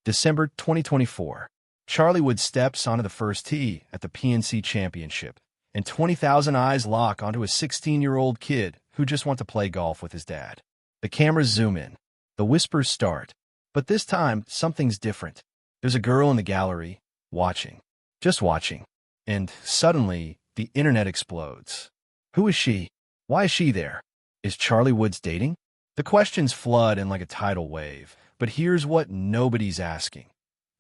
December 2024. Charlie Wood steps onto the first tee at the PNC Championship, and 20,000 eyes lock onto a 16-year-old kid who just wants to play golf with his dad. The cameras zoom in. The whispers start. But this time, something's different. There's a girl in the gallery, watching. Just watching. And suddenly, the internet explodes. Who is she? Why is she there? Is Charlie Woods dating? The questions flood in like a tidal wave. But here's what nobody's asking.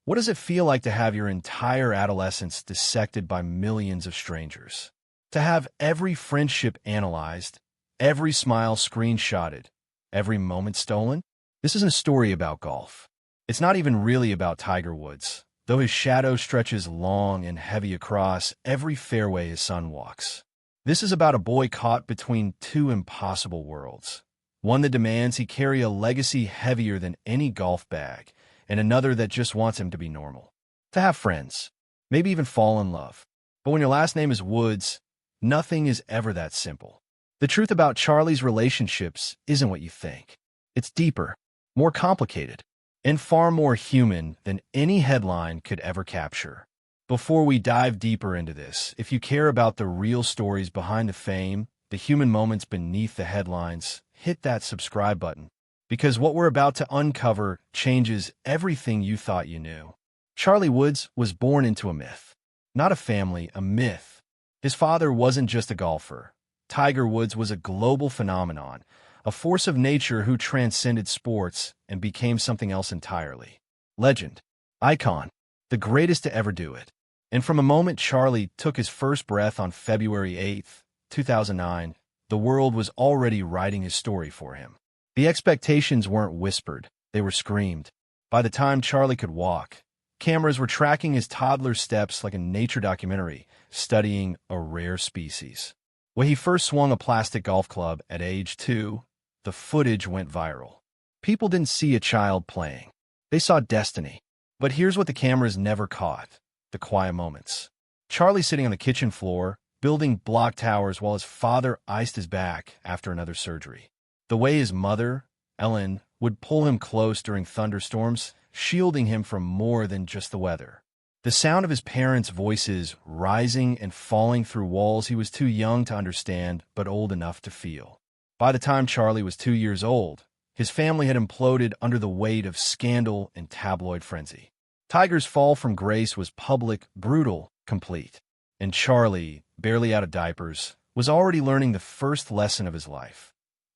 What does it feel like to have your entire adolescence dissected by millions of strangers? To have every friendship analyzed, every smile screenshotted, every moment stolen? This isn't a story about golf. It's not even really about Tiger Woods, though his shadow stretches long and heavy across every fairway his son walks. This is about a boy caught between two impossible worlds. One that demands he carry a legacy heavier than any golf bag, and another that just wants him to be normal. To have friends, maybe even fall in love. But when your last name is Woods, nothing is ever that simple. The truth about Charlie's relationships isn't what you think. It's deeper, more complicated, and far more human than any headline could ever capture. Before we dive deeper into this, if you care about the real stories behind the fame, the human moments beneath the headlines, hit that subscribe button, because what we're about to uncover changes everything you thought you knew. Charlie Woods was born into a myth. Not a family, a myth. His father wasn't just a golfer. Tiger Woods was a global phenomenon, a force of nature who transcended sports and became something else entirely. Legend. Icon. The greatest to ever do it. And from a moment Charlie took his first breath on February 8th, 2009, the world was already writing his story for him. The expectations weren't whispered, they were screamed. By the time Charlie could walk, cameras were tracking his toddler steps like a nature documentary, studying a rare species. When he first swung a plastic golf club at age 2, the footage went viral. People didn't see a child playing. They saw destiny. But here's what the cameras never caught: the quiet moments. Charlie sitting on the kitchen floor, building block towers while his father iced his back after another surgery. The way his mother, Elin, would pull him close during thunderstorms, shielding him from more than just the weather. The sound of his parents' voices rising and falling through walls he was too young to understand but old enough to feel. By the time Charlie was 2 years old, his family had imploded under the weight of scandal and tabloid frenzy. Tiger's fall from grace was public, brutal, complete. And Charlie, barely out of diapers, was already learning the first lesson of his life.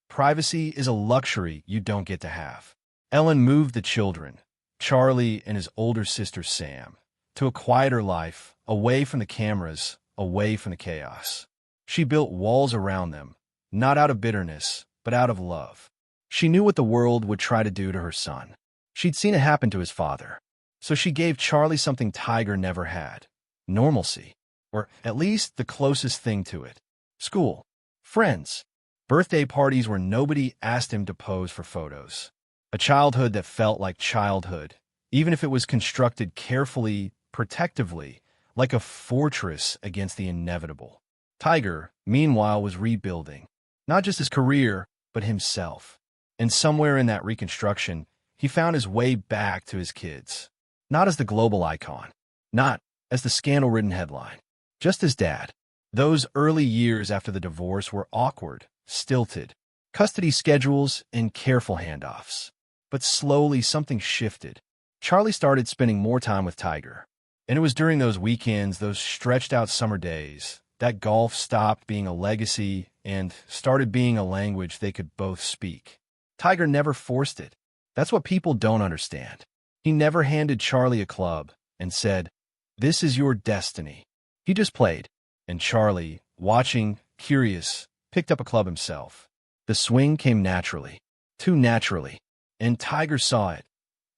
Privacy is a luxury you don't get to have. Elin moved the children, Charlie and his older sister Sam, to a quieter life, away from the cameras, away from the chaos. She built walls around them, not out of bitterness, but out of love. She knew what the world would try to do to her son. She'd seen it happen to his father. So she gave Charlie something Tiger never had: normalcy, or at least the closest thing to it. School, friends, birthday parties where nobody asked him to pose for photos. A childhood that felt like childhood, even if it was constructed carefully, protectively, like a fortress against the inevitable. Tiger, meanwhile, was rebuilding, not just his career, but himself. And somewhere in that reconstruction, he found his way back to his kids. Not as the global icon, not as the scandal-ridden headline, just as dad. Those early years after the divorce were awkward, stilted, custody schedules and careful handoffs. But slowly something shifted. Charlie started spending more time with Tiger. And it was during those weekends, those stretched-out summer days, that golf stopped being a legacy and started being a language they could both speak. Tiger never forced it. That's what people don't understand. He never handed Charlie a club and said, "This is your destiny." He just played. And Charlie, watching, curious, picked up a club himself. The swing came naturally, too naturally. And Tiger saw it,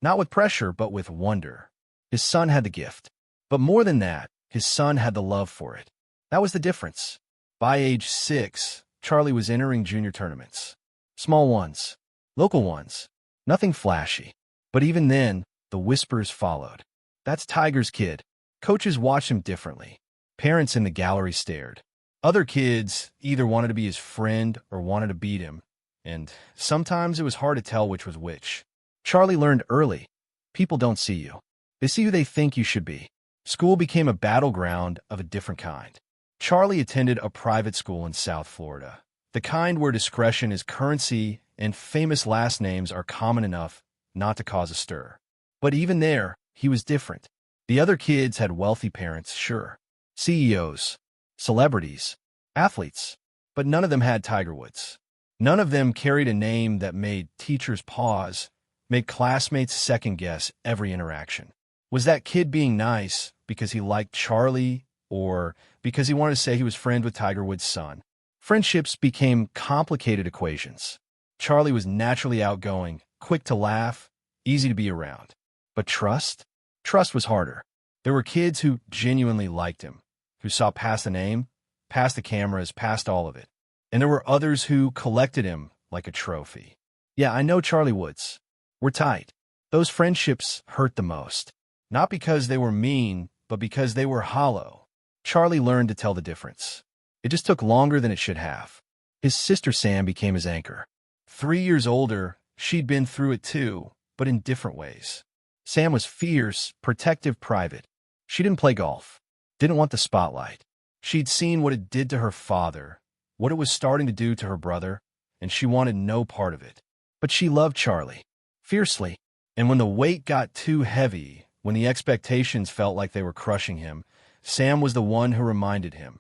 not with pressure, but with wonder. His son had the gift. But more than that, his son had the love for it. That was the difference. By age 6, Charlie was entering junior tournaments. Small ones, local ones, nothing flashy. But even then, the whispers followed. "That's Tiger's kid." Coaches watched him differently. Parents in the gallery stared. Other kids either wanted to be his friend or wanted to beat him, and sometimes it was hard to tell which was which. Charlie learned early. People don't see you. They see who they think you should be. School became a battleground of a different kind. Charlie attended a private school in South Florida, the kind where discretion is currency and famous last names are common enough not to cause a stir. But even there, he was different. The other kids had wealthy parents, sure, CEOs, celebrities, athletes, but none of them had Tiger Woods. None of them carried a name that made teachers pause, made classmates second-guess every interaction. Was that kid being nice because he liked Charlie or because he wanted to say he was friends with Tiger Woods' son? Friendships became complicated equations. Charlie was naturally outgoing, quick to laugh, easy to be around. But trust? Trust was harder. There were kids who genuinely liked him, who saw past the name, past the cameras, past all of it. And there were others who collected him like a trophy. Yeah, I know Charlie Woods. We're tight. Those friendships hurt the most. Not because they were mean, but because they were hollow. Charlie learned to tell the difference. It just took longer than it should have. His sister Sam became his anchor. 3 years older, she'd been through it too, but in different ways. Sam was fierce, protective, private. She didn't play golf, didn't want the spotlight. She'd seen what it did to her father, what it was starting to do to her brother, and she wanted no part of it. But she loved Charlie, fiercely. And when the weight got too heavy, when the expectations felt like they were crushing him, Sam was the one who reminded him,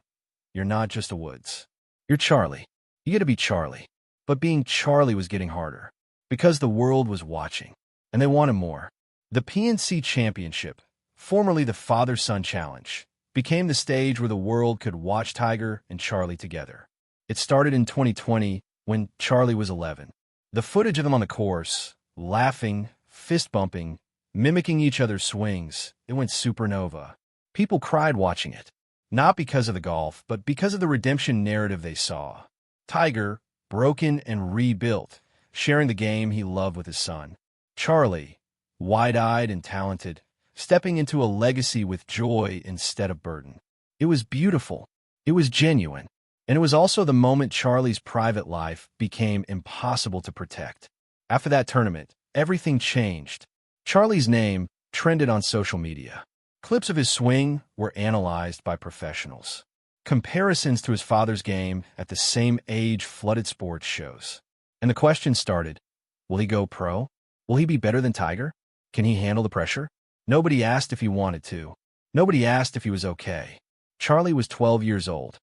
"You're not just a Woods. You're Charlie. You get to be Charlie." But being Charlie was getting harder, because the world was watching, and they wanted more. The PNC Championship, formerly the Father-Son Challenge, became the stage where the world could watch Tiger and Charlie together. It started in 2020 when Charlie was 11. The footage of them on the course, laughing, fist-bumping, mimicking each other's swings, it went supernova. People cried watching it, not because of the golf, but because of the redemption narrative they saw. Tiger, broken and rebuilt, sharing the game he loved with his son. Charlie, wide-eyed and talented, stepping into a legacy with joy instead of burden. It was beautiful. It was genuine. And it was also the moment Charlie's private life became impossible to protect. After that tournament, everything changed. Charlie's name trended on social media. Clips of his swing were analyzed by professionals. Comparisons to his father's game at the same age flooded sports shows. And the question started, will he go pro? Will he be better than Tiger? Can he handle the pressure? Nobody asked if he wanted to. Nobody asked if he was okay. Charlie was 12 years old.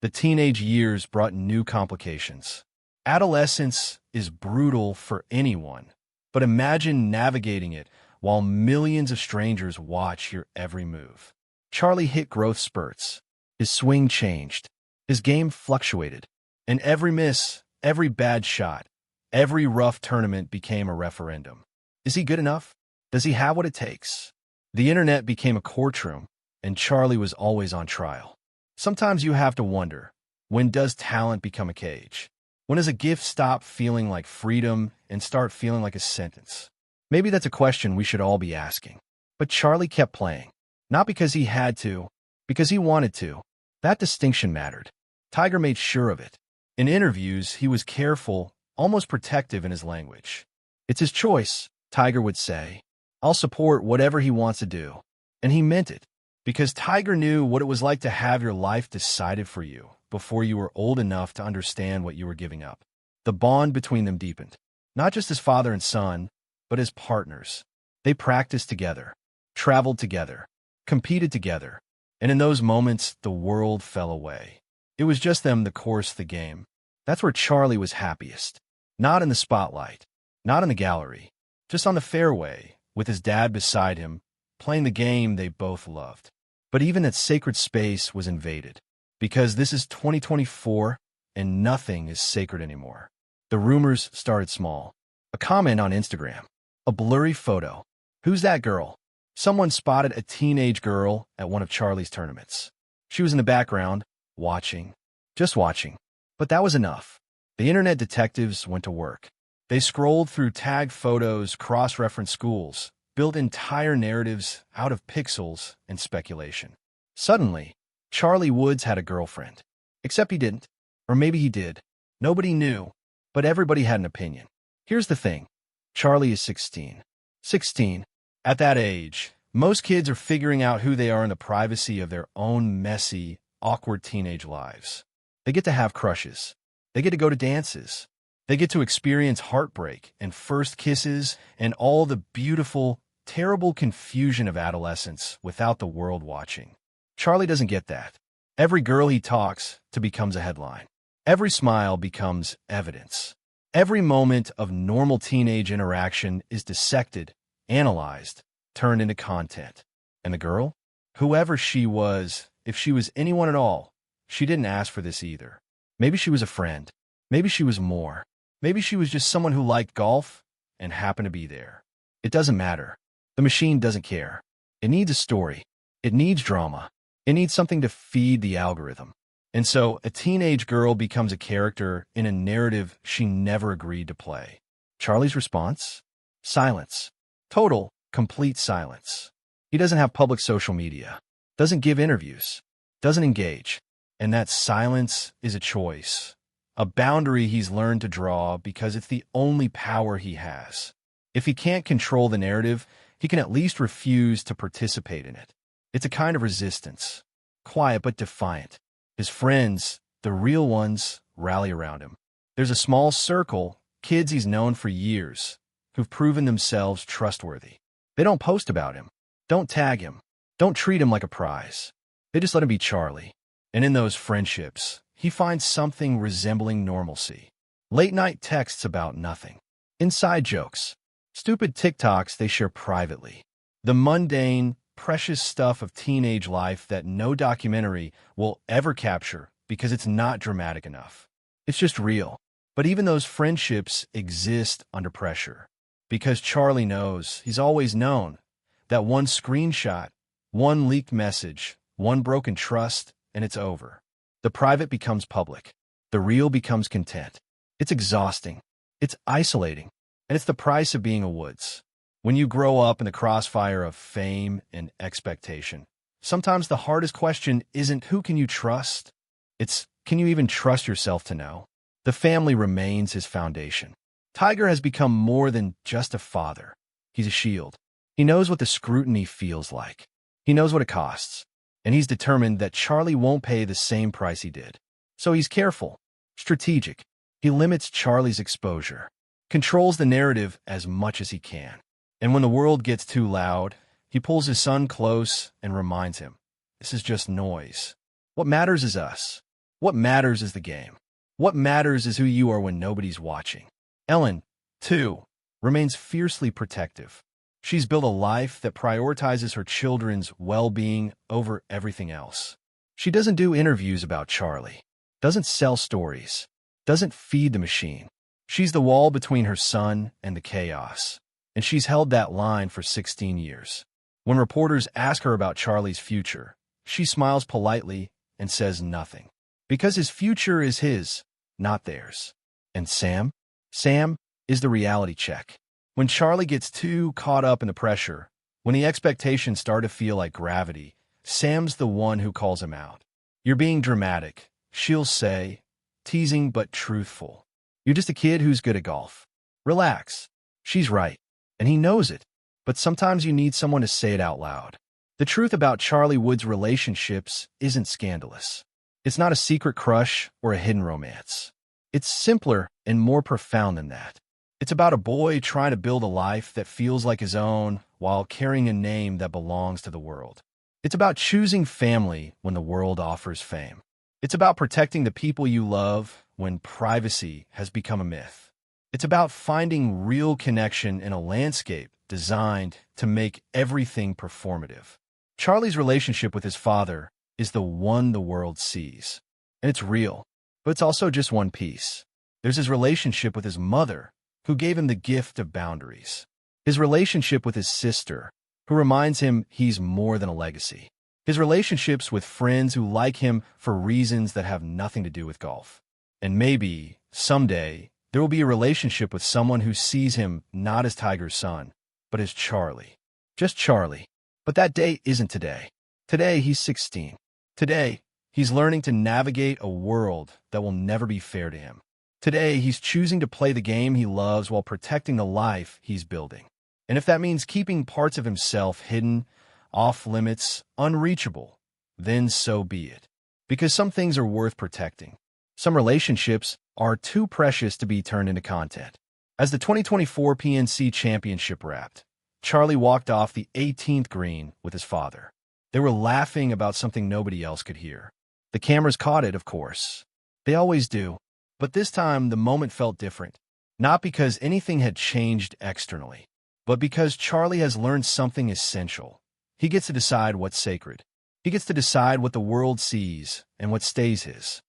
The teenage years brought new complications. Adolescence is brutal for anyone, but imagine navigating it while millions of strangers watch your every move. Charlie hit growth spurts. His swing changed. His game fluctuated. And every miss, every bad shot, every rough tournament became a referendum. Is he good enough? Does he have what it takes? The internet became a courtroom, and Charlie was always on trial. Sometimes you have to wonder, when does talent become a cage? When does a gift stop feeling like freedom and start feeling like a sentence? Maybe that's a question we should all be asking. But Charlie kept playing. Not because he had to, because he wanted to. That distinction mattered. Tiger made sure of it. In interviews, he was careful, almost protective in his language. It's his choice, Tiger would say. I'll support whatever he wants to do. And he meant it, because Tiger knew what it was like to have your life decided for you before you were old enough to understand what you were giving up. The bond between them deepened, not just as father and son, but as partners. They practiced together, traveled together, competed together, and in those moments, the world fell away. It was just them, the course, the game. That's where Charlie was happiest. Not in the spotlight, not in the gallery, just on the fairway, with his dad beside him, playing the game they both loved. But even that sacred space was invaded, because this is 2024, and nothing is sacred anymore. The rumors started small. A comment on Instagram, a blurry photo. Who's that girl? Someone spotted a teenage girl at one of Charlie's tournaments. She was in the background, watching, just watching. But that was enough. The internet detectives went to work. They scrolled through tagged photos, cross-referenced schools, built entire narratives out of pixels and speculation. Suddenly, Charlie Woods had a girlfriend. Except he didn't. Or maybe he did. Nobody knew, but everybody had an opinion. Here's the thing. Charlie is 16. 16. At that age, most kids are figuring out who they are in the privacy of their own messy, awkward teenage lives. They get to have crushes. They get to go to dances. They get to experience heartbreak and first kisses and all the beautiful, terrible confusion of adolescence without the world watching. Charlie doesn't get that. Every girl he talks to becomes a headline. Every smile becomes evidence. Every moment of normal teenage interaction is dissected, analyzed, turned into content. And the girl? Whoever she was, if she was anyone at all, she didn't ask for this either. Maybe she was a friend. Maybe she was more. Maybe she was just someone who liked golf and happened to be there. It doesn't matter. The machine doesn't care. It needs a story. It needs drama. It needs something to feed the algorithm. And so a teenage girl becomes a character in a narrative she never agreed to play. Charlie's response? Silence. Total, complete silence. He doesn't have public social media, doesn't give interviews, doesn't engage. And that silence is a choice, a boundary he's learned to draw because it's the only power he has. If he can't control the narrative, he can at least refuse to participate in it. It's a kind of resistance, quiet but defiant. His friends, the real ones, rally around him. There's a small circle, kids he's known for years, who've proven themselves trustworthy. They don't post about him, don't tag him, don't treat him like a prize. They just let him be Charlie. And in those friendships, he finds something resembling normalcy. Late-night texts about nothing. Inside jokes. Stupid TikToks they share privately. The mundane, precious stuff of teenage life that no documentary will ever capture because it's not dramatic enough. It's just real. But even those friendships exist under pressure. Because Charlie knows, he's always known, that one screenshot, one leaked message, one broken trust, and it's over. The private becomes public. The real becomes content. It's exhausting. It's isolating. And it's the price of being a Woods. When you grow up in the crossfire of fame and expectation, sometimes the hardest question isn't who can you trust? It's can you even trust yourself to know? The family remains his foundation. Tiger has become more than just a father. He's a shield. He knows what the scrutiny feels like. He knows what it costs. And he's determined that Charlie won't pay the same price he did. So he's careful, strategic. He limits Charlie's exposure, controls the narrative as much as he can. And when the world gets too loud, he pulls his son close and reminds him, this is just noise. What matters is us. What matters is the game. What matters is who you are when nobody's watching. Elin, too, remains fiercely protective. She's built a life that prioritizes her children's well-being over everything else. She doesn't do interviews about Charlie, doesn't sell stories, doesn't feed the machine. She's the wall between her son and the chaos. And she's held that line for 16 years. When reporters ask her about Charlie's future, she smiles politely and says nothing. Because his future is his, not theirs. And Sam? Sam is the reality check. When Charlie gets too caught up in the pressure, when the expectations start to feel like gravity, Sam's the one who calls him out. You're being dramatic, she'll say, teasing but truthful. You're just a kid who's good at golf. Relax. She's right. And he knows it, but sometimes you need someone to say it out loud. The truth about Charlie Wood's relationships isn't scandalous. It's not a secret crush or a hidden romance. It's simpler and more profound than that. It's about a boy trying to build a life that feels like his own while carrying a name that belongs to the world. It's about choosing family when the world offers fame. It's about protecting the people you love when privacy has become a myth. It's about finding real connection in a landscape designed to make everything performative. Charlie's relationship with his father is the one the world sees. And it's real, but it's also just one piece. There's his relationship with his mother, who gave him the gift of boundaries. His relationship with his sister, who reminds him he's more than a legacy. His relationships with friends who like him for reasons that have nothing to do with golf. And maybe, someday, there will be a relationship with someone who sees him not as Tiger's son, but as Charlie. Just Charlie. But that day isn't today. Today, he's 16. Today, he's learning to navigate a world that will never be fair to him. Today, he's choosing to play the game he loves while protecting the life he's building. And if that means keeping parts of himself hidden, off-limits, unreachable, then so be it. Because some things are worth protecting. Some relationships are too precious to be turned into content. As the 2024 PNC Championship wrapped, Charlie walked off the 18th green with his father. They were laughing about something nobody else could hear. The cameras caught it, of course. They always do. But this time, the moment felt different. Not because anything had changed externally, but because Charlie has learned something essential. He gets to decide what's sacred. He gets to decide what the world sees and what stays his.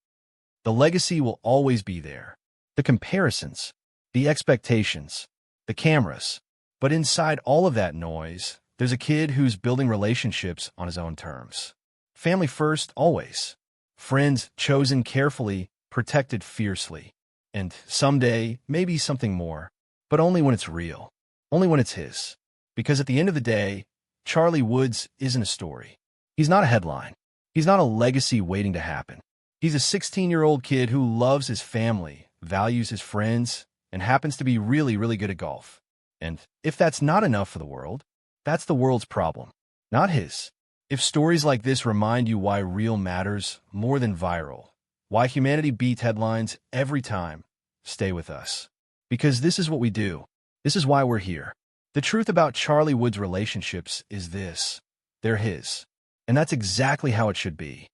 The legacy will always be there. The comparisons, the expectations, the cameras. But inside all of that noise, there's a kid who's building relationships on his own terms. Family first, always. Friends chosen carefully, protected fiercely. And someday, maybe something more. But only when it's real. Only when it's his. Because at the end of the day, Charlie Woods isn't a story. He's not a headline. He's not a legacy waiting to happen. He's a 16-year-old kid who loves his family, values his friends, and happens to be really, really good at golf. And if that's not enough for the world, that's the world's problem, not his. If stories like this remind you why real matters more than viral, why humanity beats headlines every time, stay with us. Because this is what we do. This is why we're here. The truth about Charlie Woods' relationships is this. They're his. And that's exactly how it should be.